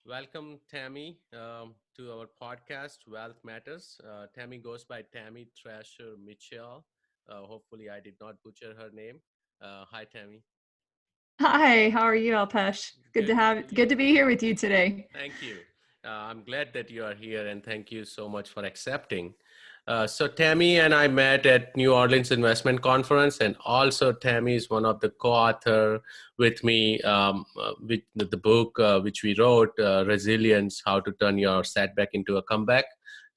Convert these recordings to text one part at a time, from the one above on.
Welcome, Tammy, to our podcast, Wealth Matters. Tammy goes by Tammy Thrasher Mitchell. Hopefully, I did not butcher her name. Hi, Tammy. Hi, how are you, Alpesh? Good. How are Good you? to be here with you today. Thank you. I'm glad that you are here, and thank you so much for accepting. So Tammy and I met at New Orleans Investment Conference, and also Tammy is one of the co-author with me with the book which we wrote, Resilience: How to Turn Your Setback into a Comeback.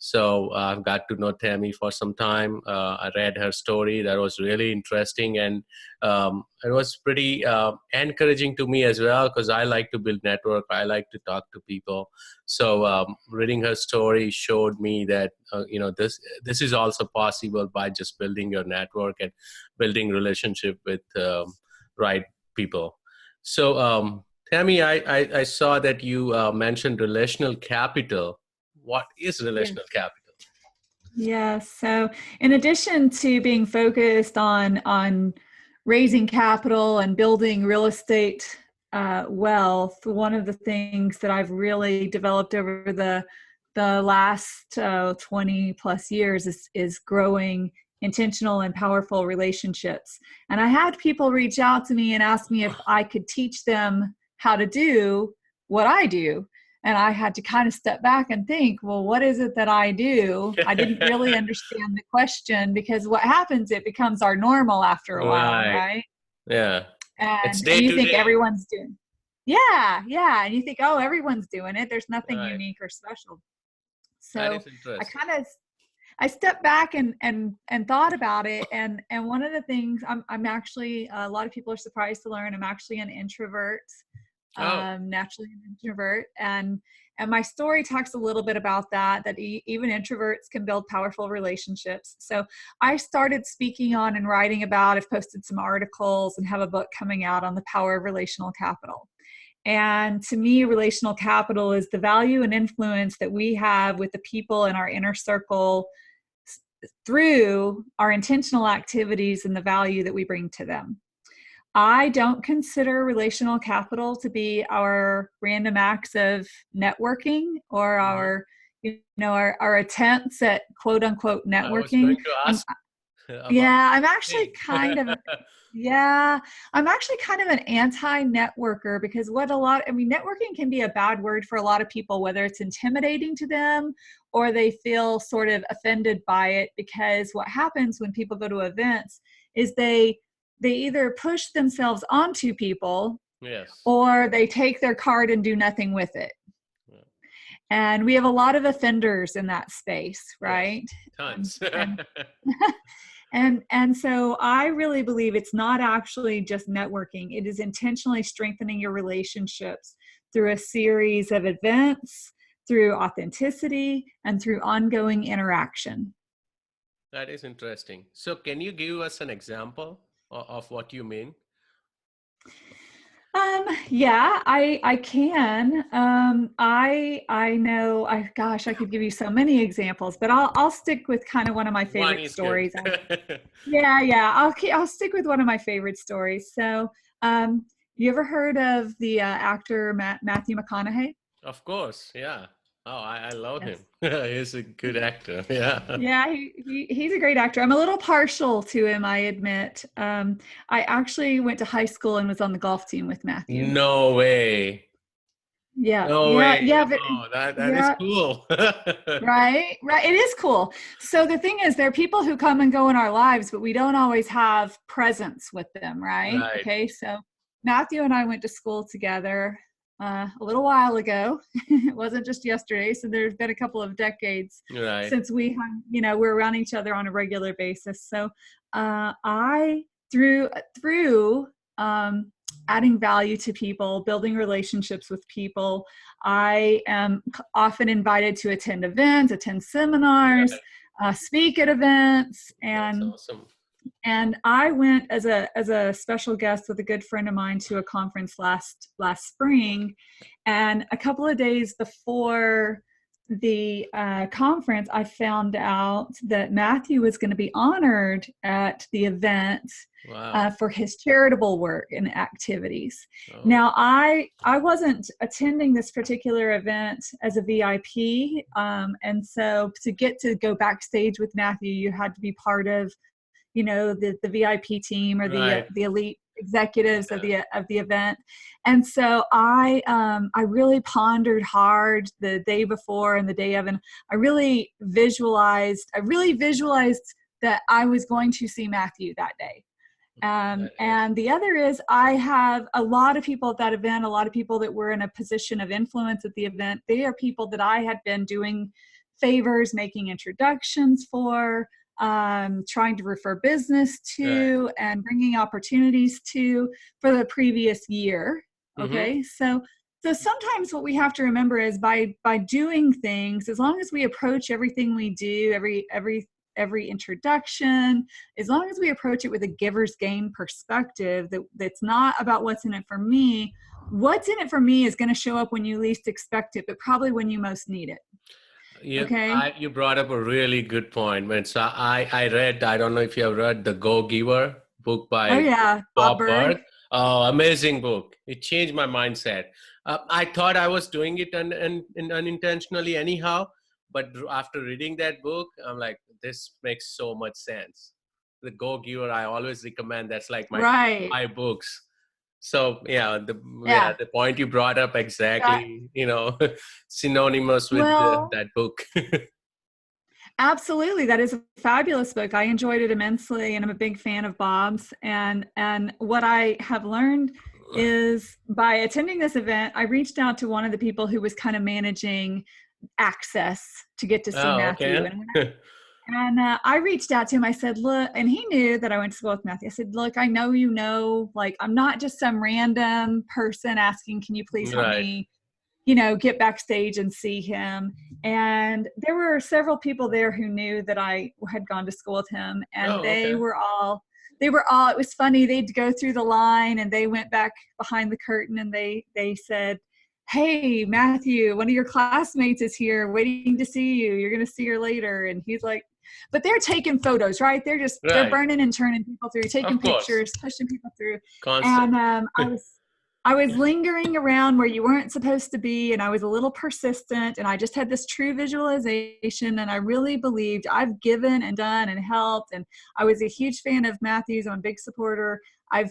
So I've got to know Tammy for some time. I read her story; that was really interesting, and it was pretty encouraging to me as well because I like to build network. I like to talk to people. So reading her story showed me that this is also possible by just building your network and building relationship with right people. So Tammy, I saw that you mentioned relational capital. What is Yeah. relational capital? Yeah. So in addition to being focused on raising capital and building real estate wealth, one of the things that I've really developed over the last 20 plus years is growing intentional and powerful relationships. And I had people reach out to me and ask me if I could teach them how to do what I do. And I had to kind of step back and think, well, what is it that I do? I didn't really understand the question because what happens, it becomes our normal after a while, Right. right? Yeah. It's And day you to think day. everyone's doing. Yeah. And you think, oh, everyone's doing it. There's nothing Right. unique or special. That So is I interesting. kind of I stepped back and thought about it, and one of the things I'm actually, a lot of people are surprised to learn I'm actually an introvert, Oh, naturally an introvert, and my story talks a little bit about that even introverts can build powerful relationships. So I started speaking on and writing about, I've posted some articles and have a book coming out on the power of relational capital. And to me, relational capital is the value and influence that we have with the people in our inner circle through our intentional activities and the value that we bring to them. I don't consider relational capital to be our random acts of networking or mhm. our attempts at quote unquote I was going networking. to I'm, ask about yeah, I'm the actually same. kind of yeah, I'm actually kind of an anti-networker because networking can be a bad word for a lot of people, whether it's intimidating to them or they feel sort of offended by it, because what happens when people go to events is they either push themselves onto people Yes. or they take their card and do nothing with it. Yeah. And we have a lot of offenders in that space, Yes. right? And Tons. and and so I really believe it's not actually just networking. It is intentionally strengthening your relationships through a series of events, through authenticity, and through ongoing interaction. That is interesting. So, can you give us an example of what you mean? Yeah, I can. I know. Gosh, I could give you so many examples, but I'll stick with kind of one of my One favorite is good. stories. I'll stick with one of my favorite stories. So, you ever heard of the actor Matthew McConaughey? Of course. Yeah. Oh, I love him. Yes. He's a good actor. Yeah. Yeah, he's a great actor. I'm a little partial to him, I admit. I actually went to high school and was on the golf team with Matthew. No way. Yeah, No yeah, way. yeah, Oh, that is yeah. cool. Right. It is cool. So the thing is, there are people who come and go in our lives, but we don't always have presence with them, right? Right. Okay. So Matthew and I went to school together a little while ago. It wasn't just yesterday. So there's been a couple of decades Right. since we're around each other on a regular basis. So I through um, adding value to people, building relationships with people, I am often invited to attend events, attend seminars, Right. speak at events, That's and awesome. and I went as a special guest with a good friend of mine to a conference last spring, and a couple of days before the conference, I found out that Matthew was going to be honored at the event Wow. for his charitable work and activities. Oh, Now, I wasn't attending this particular event as a VIP, and so to get to go backstage with Matthew, you had to be part of, you know, the VIP team or right. the elite executives of the event. And so I really pondered hard the day before and the day of, and I really visualized that I was going to see Matthew that day. That is. And the other is, I have a lot of people at that event, a lot of people that were in a position of influence at the event. They are people that I had been doing favors, making introductions for, trying to refer business Right. to, and bringing opportunities to for the previous year. Mm-hmm. Okay, so sometimes what we have to remember is by doing things, as long as we approach everything we do, every introduction, as long as we approach it with a giver's gain perspective, that's not about what's in it for me. What's in it for me is going to show up when you least expect it, but probably when you most need it. Okay. You brought up a really good point. When so I read, I don't know if you have read The Go Giver book Oh by yeah, Bob Bob Berg. Berg. Oh, amazing book. It changed my mindset. I thought I was doing it unintentionally anyhow, but after reading that book, I'm like, this makes so much sense. The Go Giver, I always recommend. That's like my Right. 5 books. So Yeah. the point you brought up That, exactly, synonymous with well, that book. absolutely. That is a fabulous book. I enjoyed it immensely, and I'm a big fan of Bob's. And what I have learned is, by attending this event, I reached out to one of the people who was kind of managing access to get to see Oh, Matthew. okay. And I reached out to him. I said, look, and he knew that I went to school with Matthew. I said, look, I know, like, I'm not just some random person asking, can you please help Right. me, get backstage and see him. And there were several people there who knew that I had gone to school with him, and Oh, okay. it was funny. They'd go through the line, and they went back behind the curtain, and they said, hey, Matthew, one of your classmates is here waiting to see you. You're going to see her later. And he's like, but they're taking photos, right? They're Right. burning and turning people through, taking Of course. pictures, pushing people through. Constant. And I was lingering around where you weren't supposed to be, and I was a little persistent, and I just had this true visualization, and I really believed I've given and done and helped, and I was a huge fan of Matthew's. I'm a big supporter. I've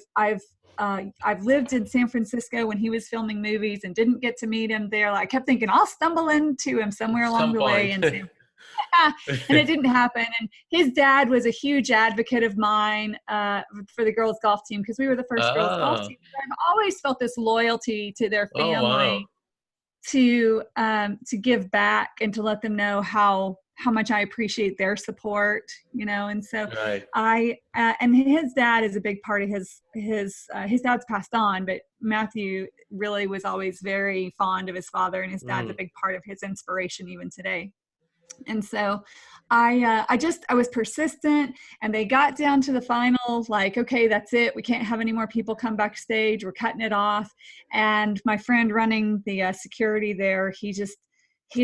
lived in San Francisco when he was filming movies and didn't get to meet him there. I kept thinking I'll stumble into him somewhere along Some the way point. in San and it didn't happen. And his dad was a huge advocate of mine for the girls golf team, because we were the first girls golf Oh. team. I've always felt this loyalty to their Oh, wow. family, to give back and to let them know how much I appreciate their support, and so Right. and his dad is a big part of his dad's passed on, but Matthew really was always very fond of his father, and his dad's a Mm. big part of his inspiration even today. And so I was persistent, and they got down to the final, like, okay, that's it. We can't have any more people come backstage. We're cutting it off. And my friend running the security there, he's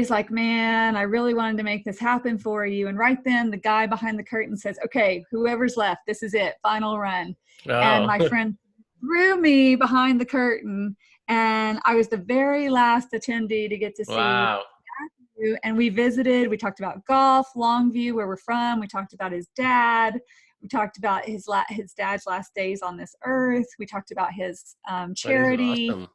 like, man, I really wanted to make this happen for you. And right then the guy behind the curtain says, okay, whoever's left, this is it, final run. And Oh. my friend threw me behind the curtain, and I was the very last attendee to get to see. Wow. And we visited, we talked about golf, Longview, where we're from. We talked about his dad. We talked about his dad's last days on this earth. We talked about his That is charity. awesome.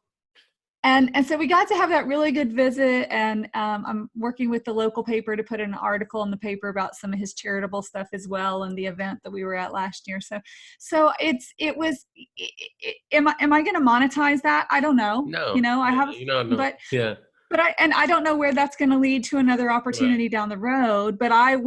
And so we got to have that really good visit. And I'm working with the local paper to put an article in the paper about some of his charitable stuff as well, and the event that we were at last year. So am I going to monetize that? I don't know. No. I have, You don't know. but Yeah. I don't know where that's going to lead to another Right. opportunity down the road. But I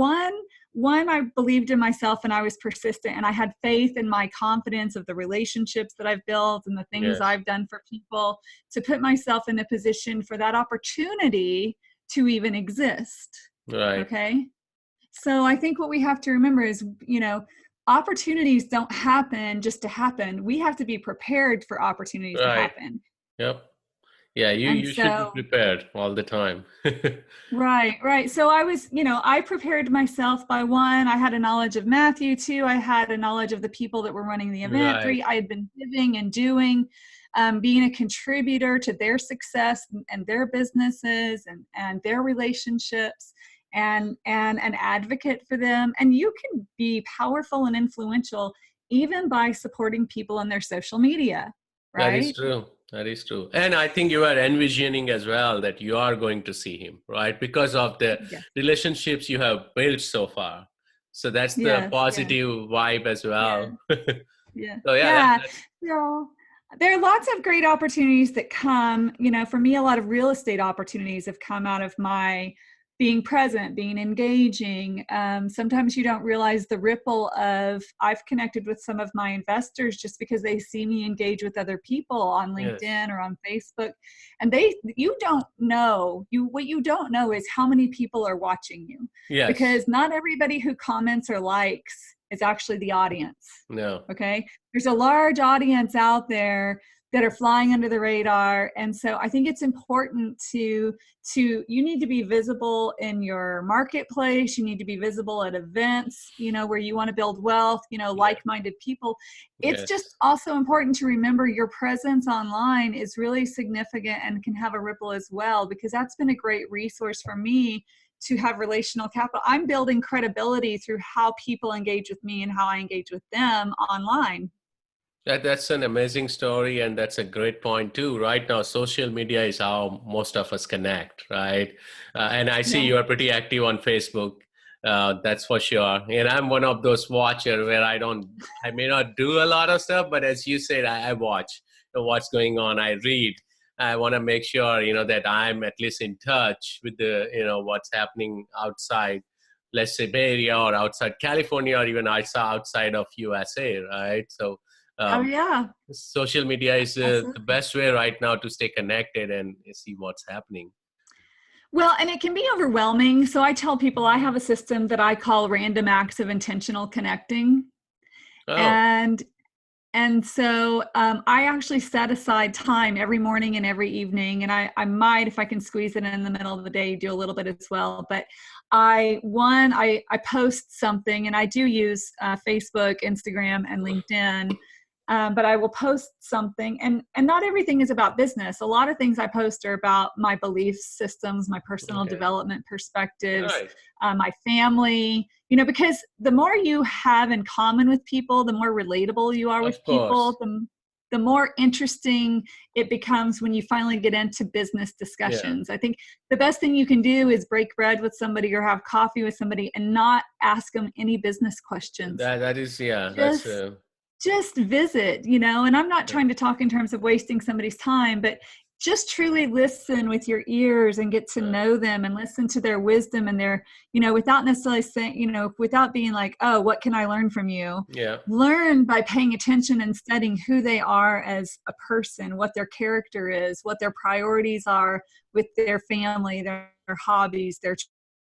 believed in myself, and I was persistent, and I had faith in my confidence of the relationships that I've built and the things Yes. I've done for people to put myself in a position for that opportunity to even exist. Right. Okay. So I think what we have to remember is, opportunities don't happen just to happen. We have to be prepared for opportunities to Right. happen. Yep. Yeah, you And you should be so, prepared all the time. right, right. So I was, I prepared myself by one, I had a knowledge of Matthew. Two, I had a knowledge of the people that were running the event. Right. Three, I had been giving and doing, being a contributor to their success and their businesses and their relationships, and an advocate for them. And you can be powerful and influential even by supporting people on their social media, That is right? true. That is true. And I think you are envisioning as well that you are going to see him, right? Because of the Yes, relationships you have built so far. So that's the yes, yes, positive vibe as yes. well. Yeah. So yeah, Yeah. that's So there are lots of great opportunities that come, for me, a lot of real estate opportunities have come out of my being present, being engaging. Sometimes you don't realize the ripple of, I've connected with some of my investors just because they see me engage with other people on yes. LinkedIn or on Facebook. And you don't know, what you don't know is how many people are watching you, Yes. because not everybody who comments or likes is actually the audience. No. Okay. There's a large audience out there that are flying under the radar. And so I think it's important you need to be visible in your marketplace. You need to be visible at events, where you want to build wealth, Yeah. like-minded people. It's just Yes. also important to remember your presence online is really significant and can have a ripple as well, because that's been a great resource for me to have relational capital. I'm building credibility through how people engage with me and how I engage with them online. That's an amazing story, and that's a great point too. Right now, social media is how most of us connect, right? And I see Yeah. you are pretty active on Facebook. That's for sure. And I'm one of those watchers where I may not do a lot of stuff, but as you said, I watch what's going on. I read. I want to make sure that I'm at least in touch with the what's happening outside, let's say Bay Area or outside California or even outside of USA, right? So Oh um, yeah. social media is the Absolutely. best way right now to stay connected and see what's happening. Well, and it can be overwhelming. So I tell people I have a system that I call random acts of intentional connecting. Oh, And so I actually set aside time every morning and every evening, and I might, if I can squeeze it in the middle of the day, do a little bit as well. But I post something, and I do use Facebook, Instagram, and LinkedIn. But I will post something, and not everything is about business. A lot of things I post are about my belief systems, my personal okay. development All perspectives, right. my family, because the more you have in common with people, the more relatable you are with Of course. people, the more interesting it becomes when you finally get into business Yeah. discussions. I think the best thing you can do is break bread with somebody or have coffee with somebody and not ask them any business questions. That is, yeah, that's Just visit, and I'm not yeah. trying to talk in terms of wasting somebody's time, but just truly listen with your ears and get to Right. know them and listen to their wisdom and their, without necessarily saying, without being like, oh, what can I learn from you? Yeah. Learn by paying attention and studying who they are as a person, what their character is, what their priorities are with their family, their hobbies, their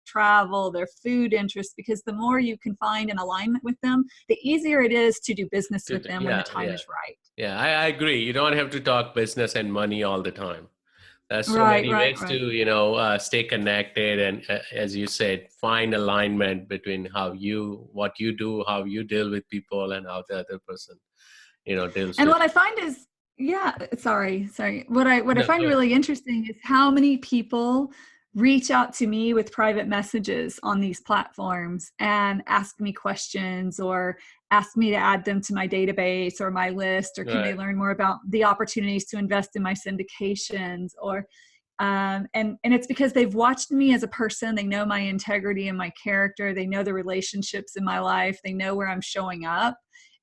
travel, their food interests, because the more you can find an alignment with them, the easier it is to do business with them when the Yeah, time yeah, is right. yeah. I agree. You don't have to talk business and money all the time. There's so Right, many right, ways to right. stay connected and as you said, find alignment between what you do, how you deal with people, and how the other person deals And with what I find is, yeah, sorry. What I no, find go ahead. really interesting is how many people reach out to me with private messages on these platforms and ask me questions or ask me to add them to my database or my list, or can they Right. learn more about the opportunities to invest in my syndications, or and it's because they've watched me as a person. They know my integrity and my character. They know the relationships in my life. They know where I'm showing up,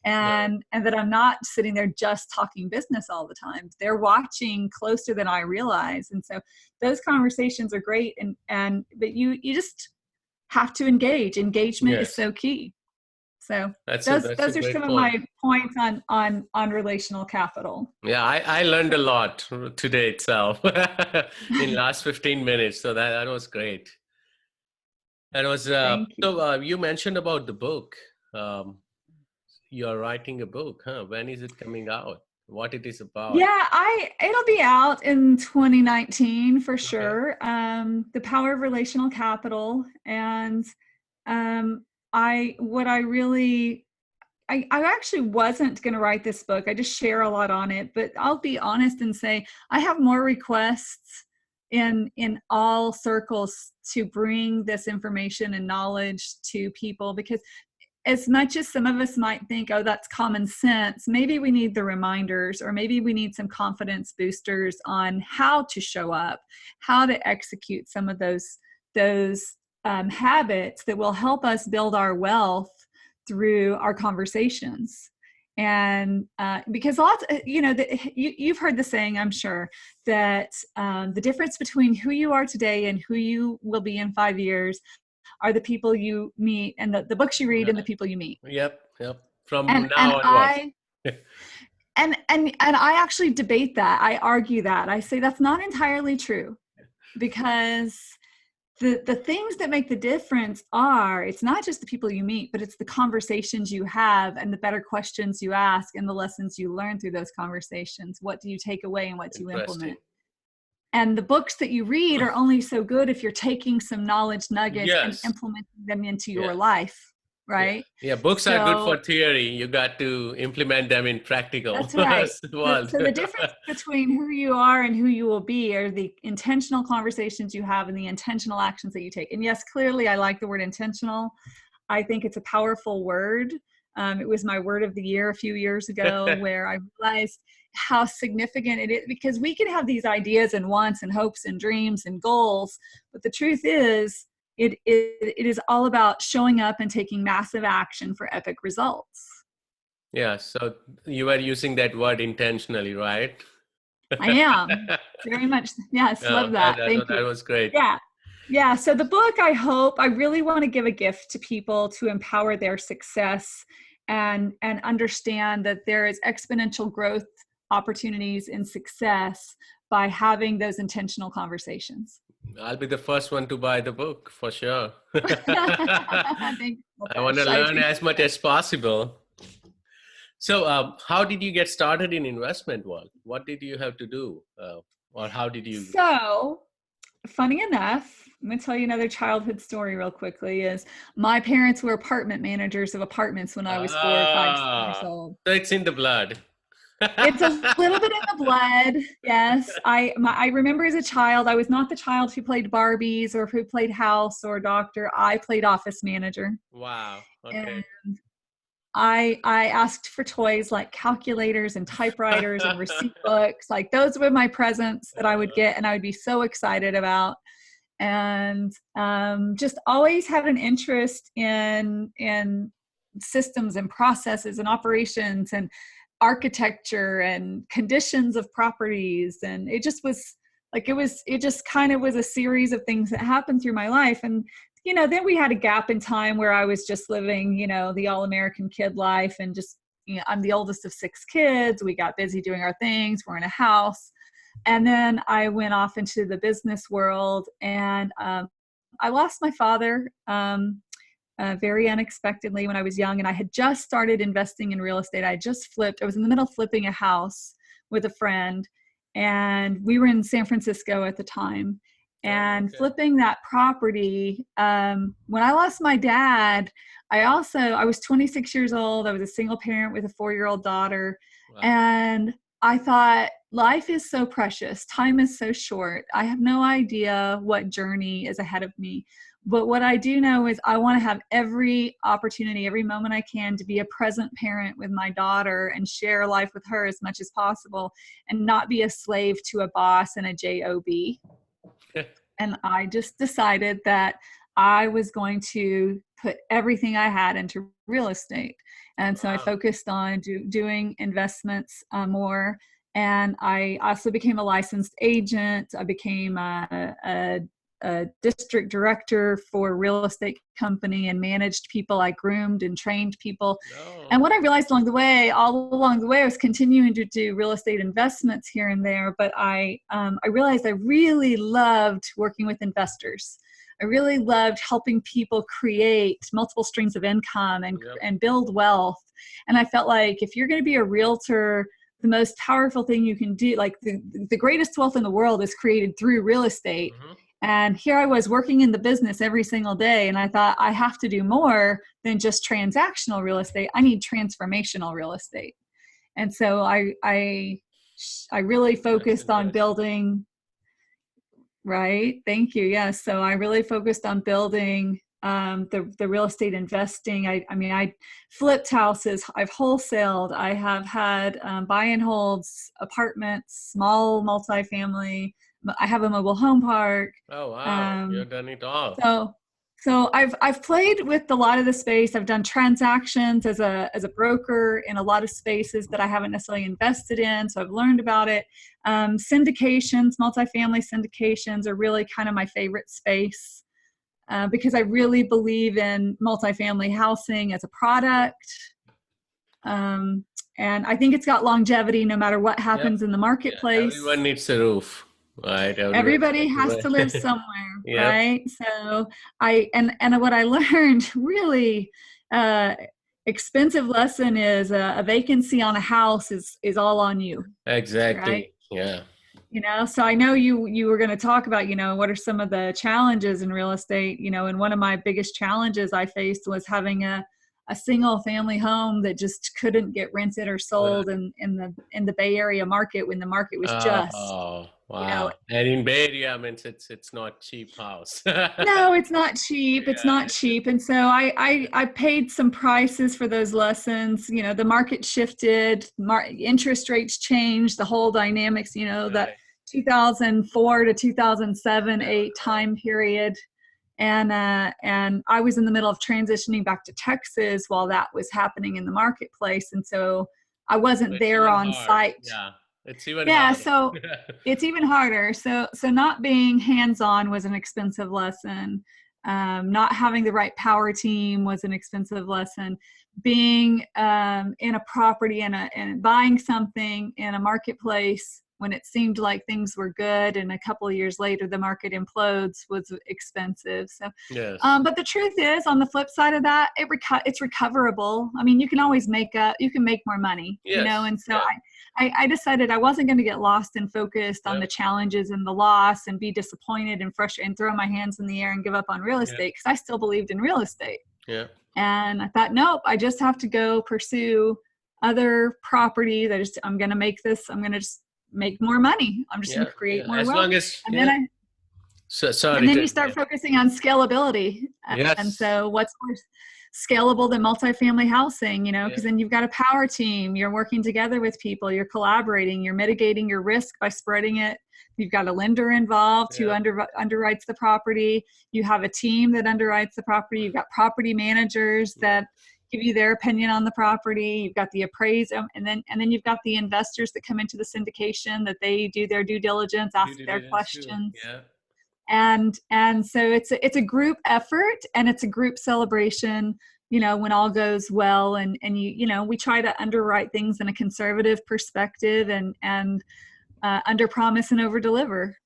Right. and that I'm not sitting there just talking business all the time. They're watching closer than I realize, and so those conversations are great. And but you just have to engage. Engagement is Yes. so key. So That's a those are great some of point. my points on relational capital. Yeah, I learned a lot today itself in last 15 minutes. So that was great. That was Thank you. so you mentioned about the book. Um, you're writing a book, huh? When is it coming out? what it is about. Yeah, it'll be out in 2019 for Okay. sure. The Power of Relational Capital, and what I really I actually wasn't going to write this book. I just share a lot on it, but I'll be honest and say I have more requests in all circles to bring this information and knowledge to people, because as much as some of us might think, oh, that's common sense, maybe we need the reminders, or maybe we need some confidence boosters on how to show up, how to execute some of those habits that will help us build our wealth through our conversations. And because lots, you've heard the saying, I'm sure, that the difference between who you are today and who you will be in 5 years are the people you meet, and the books you read, and the people you meet. Yep, yep. From And now onwards. I and I actually debate that. I argue that. I say that's not entirely true, because the things that make the difference are, it's not just the people you meet, but it's the conversations you have, and the better questions you ask, and the lessons you learn through those conversations. What do you take away and what do you implement? Interesting. And the books that you read are only so good if you're taking some knowledge nuggets and Yes. implementing them into your Yeah. life, Yeah. right? Yeah. Books are good for So theory. You got to implement them in practical that's right. world. So the difference between who you are and who you will be are the intentional conversations you have and the intentional actions that you take. And yes, clearly I like the word intentional. I think it's a powerful word. It was my word of the year a few years ago, where I realized how significant it is, because we can have these ideas and wants and hopes and dreams and goals, but the truth is it is all about showing up and taking massive action for epic results. Yeah. So you were using that word intentionally, right? I am very much. Yes. Yeah, Love that. Thank that you. was great. Yeah. Yeah. So the book, I really want to give a gift to people to empower their success, and understand that there is exponential growth opportunities in success by having those intentional conversations. I'll be the first one to buy the book for sure. Thank you, I want to I learn appreciate as much it. as possible. So, how did you get started in investment world? What did you have to do, or how did you? So, funny enough, I'm going to tell you another childhood story real quickly. Is my parents were apartment managers of apartments when I was 4 or 5 years Ah, old. so it's in the blood. It's a little bit in the blood. Yes. I remember as a child, I was not the child who played Barbies or who played house or doctor. I played office manager. Wow. And Okay. I asked for toys like calculators and typewriters and receipt books. Like, those were my presents that I would get and I would be so excited about. And just always had an interest in systems and processes and operations and architecture and conditions of properties. And it just was like, it just kind of was a series of things that happened through my life. And then we had a gap in time where I was just living, the all-American kid life, and just, I'm the oldest of 6 kids. We got busy doing our things. We're in a house. And then I went off into the business world, and I lost my father very unexpectedly when I was young. And I had just started investing in real estate. I just flipped. I was in the middle of flipping a house with a friend, and we were in San Francisco at the time. Oh, And okay. flipping that property, when I lost my dad, I was 26 years old. I was a single parent with a 4-year-old daughter. Wow. And I thought, life is so precious. Time is so short. I have no idea what journey is ahead of me. But what I do know is I want to have every opportunity, every moment I can, to be a present parent with my daughter and share life with her as much as possible, and not be a slave to a boss and a job. And I just decided that I was going to put everything I had into real estate. And so I Wow. focused on doing investments more. And I also became a licensed agent. I became a district director for a real estate company and managed people. I groomed and trained people. And No. what I realized all along the way, I was continuing to do real estate investments here and there, but I realized I really loved working with investors. I really loved helping people create multiple streams of income Yep. and build wealth. And I felt like if you're going to be a realtor the most powerful thing you can do, like the greatest wealth in the world is created through real estate. Hmm. And here I was working in the business every single day, and I thought I have to do more than just transactional real estate. I need transformational real estate. And so I really That's focused on interesting. building. Right. Thank you. Yes. So I really focused on building the real estate investing. I mean, I flipped houses. I've wholesaled. I have had buy and holds, apartments, small multifamily. I have a mobile home park. Oh, wow. Um, You've done it all. so I've played with a lot of the space. I've done transactions as a broker in a lot of spaces that I haven't necessarily invested in. So I've learned about it. Syndications, multifamily syndications are really kind of my favorite space because I really believe in multifamily housing as a product. Um, and I think it's got longevity no matter what Yep. happens in the Yeah. marketplace. Everyone needs a roof, right? Everybody has Everyone. to live somewhere, Yep. right? So and what I learned really uh, expensive lesson is a vacancy on a house is all on you, right? Exactly. Yeah. So I know you were going to talk about, what are some of the challenges in real estate, and one of my biggest challenges I faced was having a single family home that just couldn't get rented or sold in the Bay Area market when the market was just, Oh, you know, wow. And in Bay Area, means it's not cheap house. no, it's not cheap. It's Yeah, not cheap. And so I paid some prices for those lessons. The market shifted, interest rates changed, the whole dynamics, that right. 2004 to 2007, Never 8 know. time period. And I was in the middle of transitioning back to Texas while that was happening in the marketplace. And so I wasn't It's there even on hard. site. Yeah, it's even Yeah, hard. so it's even harder. So not being hands-on was an expensive lesson. Not having the right power team was an expensive lesson. Being in a property and buying something in a marketplace when it seemed like things were good, and a couple of years later the market implodes was expensive. So, Yes. but the truth is, on the flip side of that, it's recoverable. I mean, you can always you can make more money, Yes. and so Yeah. I decided I wasn't going to get lost and focused on the Yep. challenges and the loss and be disappointed and frustrated and throw my hands in the air and give up on real Yeah. estate, because I still believed in real estate. Yeah. And I thought, nope, I just have to go pursue other property I'm going to I'm going to just make more money. I'm just going Yeah. to create Yeah. more As wealth. long as, And then yeah. I So and sorry then to, you yeah. start focusing on scalability. And Yes. so what's more scalable than multifamily housing, Yeah. because then you've got a power team, you're working together with people, you're collaborating, you're mitigating your risk by spreading it. You've got a lender involved who Yeah. underwrites the property. You have a team that underwrites the property. You've got property managers Yeah. that give you their opinion on the property. You've got the appraisal, and then you've got the investors that come into the syndication, that they do their due diligence, Due ask their diligence too. questions. Yeah. And so it's a group effort, and it's a group celebration, when all goes well. And we try to underwrite things in a conservative perspective, and under promise and over deliver.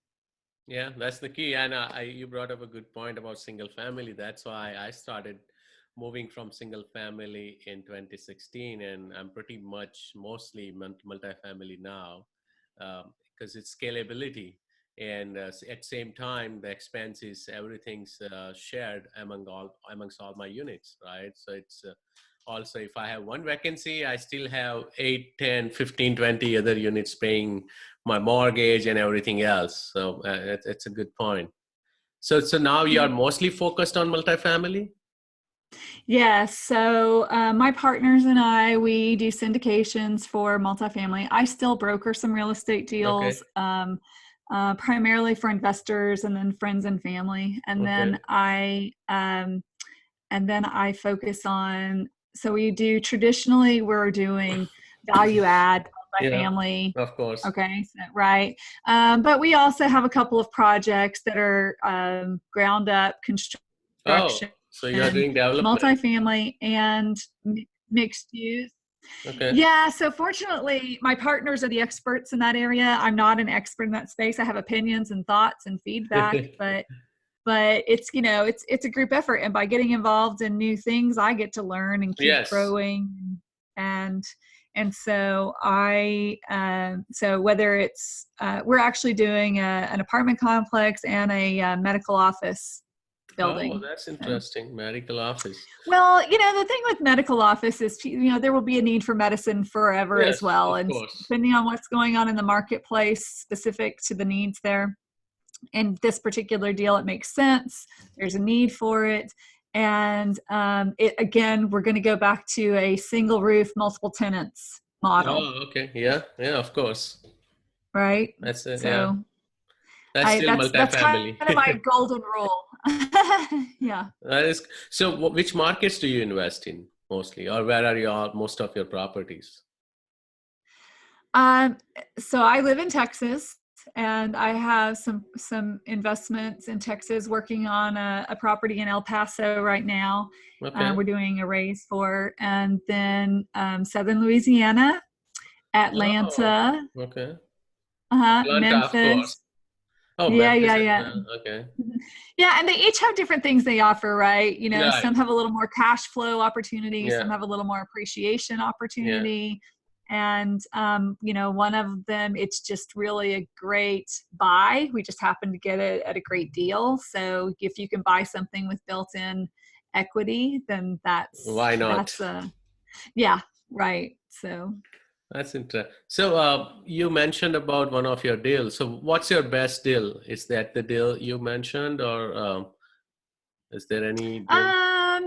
Yeah, that's the key. And you brought up a good point about single family. That's why I started moving from single family in 2016, and I'm pretty much mostly multifamily now, because it's scalability. And at same time, the expenses, everything's shared amongst all my units, right? So it's also, if I have one vacancy, I still have 8, 10, 15, 20 other units paying my mortgage and everything else. So it's a good point. So now you are mostly focused on multifamily? Yes. So my partners and we do syndications for multifamily. I still broker some real estate deals, Okay. primarily for investors and then friends and family. Okay. And then I focus on, so we're doing value add, Yeah, multifamily. of course. Okay, so, right. But we also have a couple of projects that are ground up Oh, construction, so you are doing development. multifamily, and mixed use. Okay. Yeah, so fortunately, my partners are the experts in that area. I'm not an expert in that space. I have opinions and thoughts and feedback, but it's a group effort, and by getting involved in new things I get to learn and keep Yes. growing. and And so so whether it's, we're actually doing an apartment complex and a medical office Oh, building. that's So, interesting. Medical office. well, the thing with medical office is, there will be a need for medicine forever as Yes, well. of And course. depending on what's going on in the marketplace specific to the needs there, in this particular deal, it makes sense. There's a need for it. And again, we're going to go back to a single roof, multiple tenants model, Oh, okay. Yeah, yeah, of course. right? That's it. Yeah, So that's still that's kind multifamily. of my golden rule. Yeah. That is, so which markets do you invest in mostly, or where are your most of your properties? Um, so I live in Texas, and I have some investments in Texas, working on a property in El Paso right now. Okay. We're doing a raise for, and then Southern Louisiana, Oh, Atlanta, okay. Atlanta, of course. Memphis. Oh, Yeah, Memphis yeah, as yeah. well. Okay. Yeah, and they each have different things they offer, right? Some Right. have a little more cash flow opportunity, some Yeah. have a little more appreciation Yeah. opportunity. And, one of them, it's just really a great buy. We just happen to get it at a great deal. So if you can buy something with built-in equity, then Why not? yeah, right. So, That's interesting. So, you mentioned about one of your deals. So, what's your best deal? Is that the deal you mentioned, or is there any deal?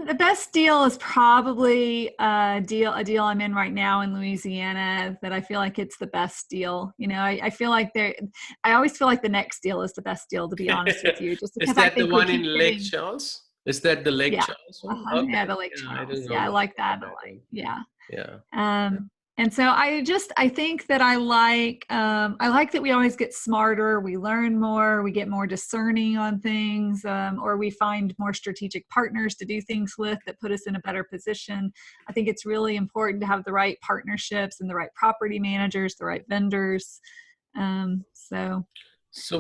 the best deal is probably a deal I'm in right now in Louisiana, that I feel like it's the best deal. I feel like I always feel like the next deal is the best deal, to be honest with you, just Is because I that the think we one in keep Lake getting, Charles? Is that the Lake yeah, Charles one? yeah, Okay. the Lake Yeah, I Charles. didn't know Yeah, I much like that. about that one. Yeah. Yeah. And so I think that I like that we always get smarter, we learn more, we get more discerning on things, or we find more strategic partners to do things with that put us in a better position. I think it's really important to have the right partnerships and the right property managers, the right vendors. So So,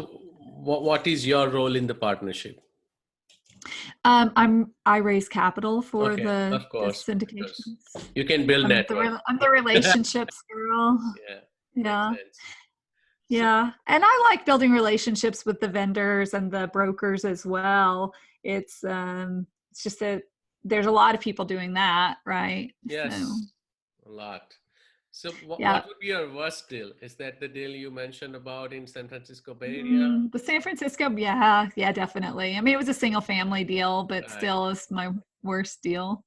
what is your role in the partnership? I raise capital for Okay, the of course. syndications. You can build network. I'm the relationships girl. Yeah, makes Yeah. sense. So, Yeah. And I like building relationships with the vendors and the brokers as well. It's just that there's a lot of people doing that, right? So, yes, a lot. So, yeah. what would be your worst deal? Is that the deal you mentioned about in San Francisco Bay Area? The San Francisco, yeah, yeah, definitely. I mean, it was a single family deal, but Right. still is my worst deal.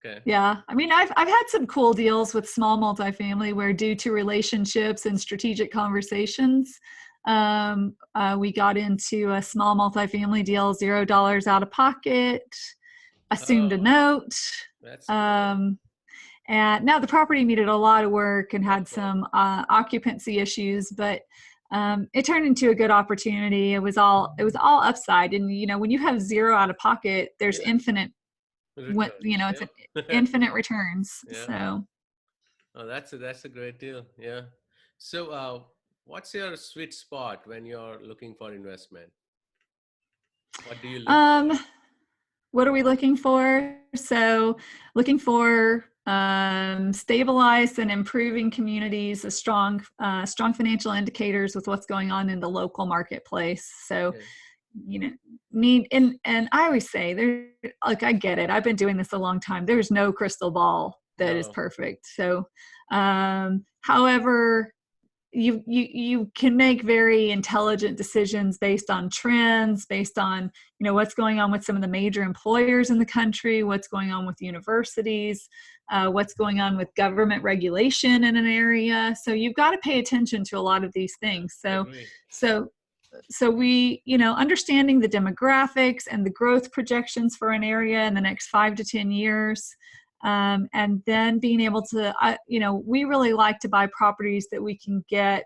Okay. Yeah. I mean, I've had some cool deals with small multifamily where, due to relationships and strategic conversations, we got into a small multifamily deal, $0 out of pocket, assumed a Oh, note. that's great. Um, and now the property needed a lot of work and Of had course. some occupancy issues, but it turned into a good opportunity. It was all upside. And, when you have zero out of pocket, there's Yeah. infinite, Returns. it's an Yeah. infinite returns. Yeah. So, Oh, that's a great deal. Yeah. So, what's your sweet spot when you're looking for investment? What do you look for? um, what are we looking for? So, looking for stabilized and improving communities, a strong financial indicators with what's going on in the local marketplace. So, Okay. you know, need and I always say, there, like, I get it. I've been doing this a long time. There's no crystal ball that is No. perfect. So, however, you can make very intelligent decisions based on trends, based on, what's going on with some of the major employers in the country, what's going on with universities, what's going on with government regulation in an area. So you've got to pay attention to a lot of these Yeah. things. I so agree. so so we, understanding the demographics and the growth projections for an area in the next 5 to 10 years, and then being able to, we really like to buy properties that we can get.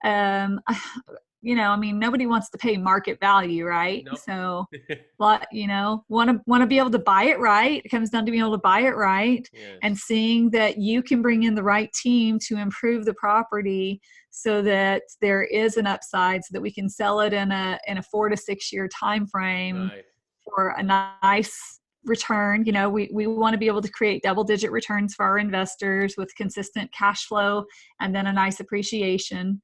Um, I mean, nobody wants to pay market value, right? Nope. So, but want to be able to buy it right. It comes down to being able to buy it right, and Yes. seeing that you can bring in the right team to improve the property, so that there is an upside, so that we can sell it in a 4 to 6 year time frame Right. for a nice return. We want to be able to create double-digit returns for our investors with consistent cash flow and then a nice appreciation.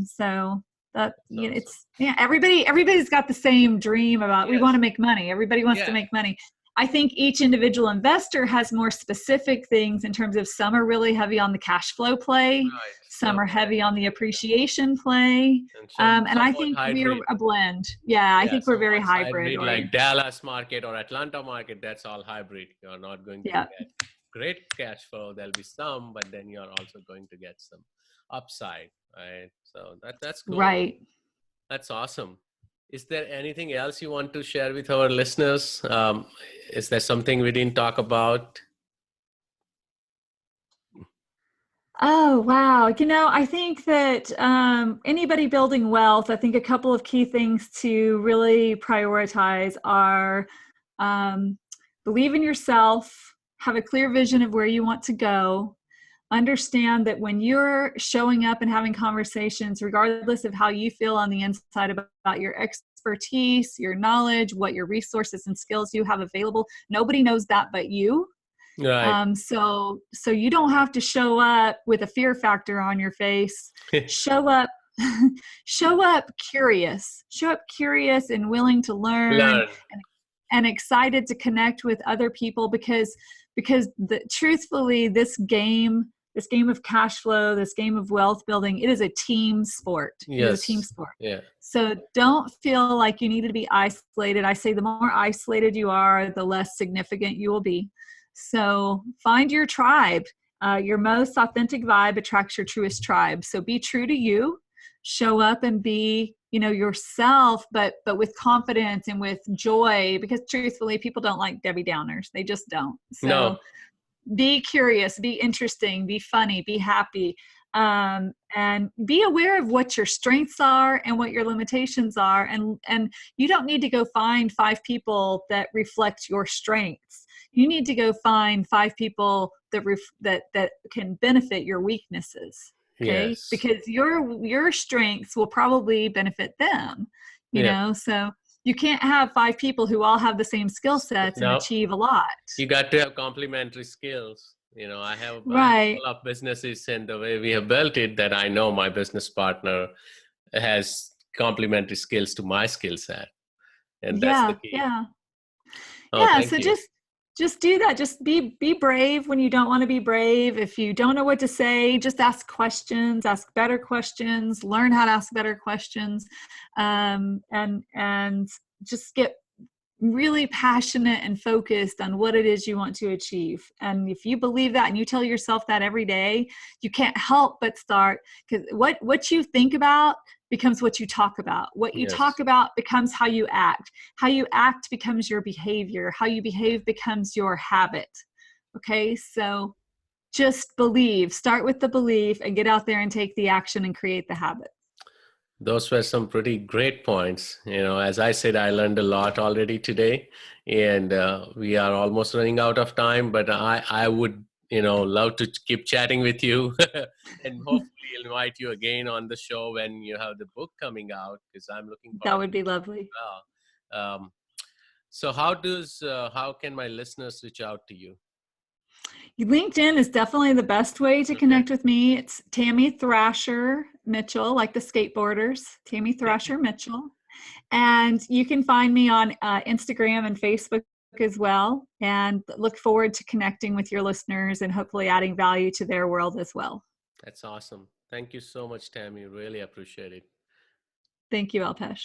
So that Awesome. everybody's got the same dream about we want Yes. to make money. Everybody wants to Yeah. make money. I think each individual investor has more specific things in terms of some are really heavy on the cash flow play, Right. some Some are are heavy on the appreciation play. and And I somewhat think we're hybrid. a blend. Yeah, I Yeah, think we're very somewhat hybrid hybrid, or like Dallas market or Atlanta market. That's all hybrid. You're not going to yeah, get great cash flow. There'll be some, but then you're also going to get some upside, right? So that's cool. right. That's awesome. Is there anything else you want to share with our listeners? Is there something we didn't talk about? Oh, wow. I think that anybody building wealth, I think a couple of key things to really prioritize are um, believe in yourself, have a clear vision of where you want to go, understand that when you're showing up and having conversations, regardless of how you feel on the inside about your expertise, your knowledge, what your resources and skills you have available, nobody knows that but you. Right. So you don't have to show up with a fear factor on your face. Show up, show up curious. Show up curious and willing to learn Learn. and excited to connect with other people because truthfully, this game of cash flow, this game of wealth building, it is a team sport. It is a team Yes. sport. Yeah. So don't feel like you need to be isolated. I say the more isolated you are, the less significant you will be. So find your tribe. Your most authentic vibe attracts your truest tribe. So be true to you. Show up and be, yourself, but with confidence and with joy. Because truthfully, people don't like Debbie Downers. They just don't. No. So be curious, be interesting, be funny, be happy, and be aware of what your strengths are and what your limitations are. And you don't need to go find 5 people that reflect your strengths. You need to go find 5 people that can benefit your weaknesses. Okay, Yes. because your strengths will probably benefit them. Yeah. So you can't have 5 people who all have the same skill sets and No. achieve a lot. You got to have complementary skills. I have a Right. couple of businesses, and the way we have built it, that I know my business partner has complementary skills to my skill set, and that's the Yeah. key. Yeah. Oh, Yeah. thank So you. just do that. Just be brave when you don't want to be brave. If you don't know what to say, just ask questions, ask better questions, learn how to ask better questions, and just get really passionate and focused on what it is you want to achieve. And if you believe that and you tell yourself that every day, you can't help but start, because what you think about becomes what you talk about. What you talk Yes. about becomes how you act. How you act becomes your behavior. How you behave becomes your habit. Okay, so just believe. Start with the belief and get out there and take the action and create the habit. Those were some pretty great points. As I said, I learned a lot already today, and we are almost running out of time. But I would, love to keep chatting with you, and hopefully invite you again on the show when you have the book coming out, because I'm looking That forward would be to it lovely. as well. So how can my listeners reach out to you? LinkedIn is definitely the best way to Okay. connect with me. It's Tammy Thrasher Mitchell, like the skateboarders, Tammy Thrasher Mitchell. And you can find me on Instagram and Facebook as well. And look forward to connecting with your listeners and hopefully adding value to their world as well. That's awesome. Thank you so much, Tammy. Really appreciate it. Thank you, Alpesh.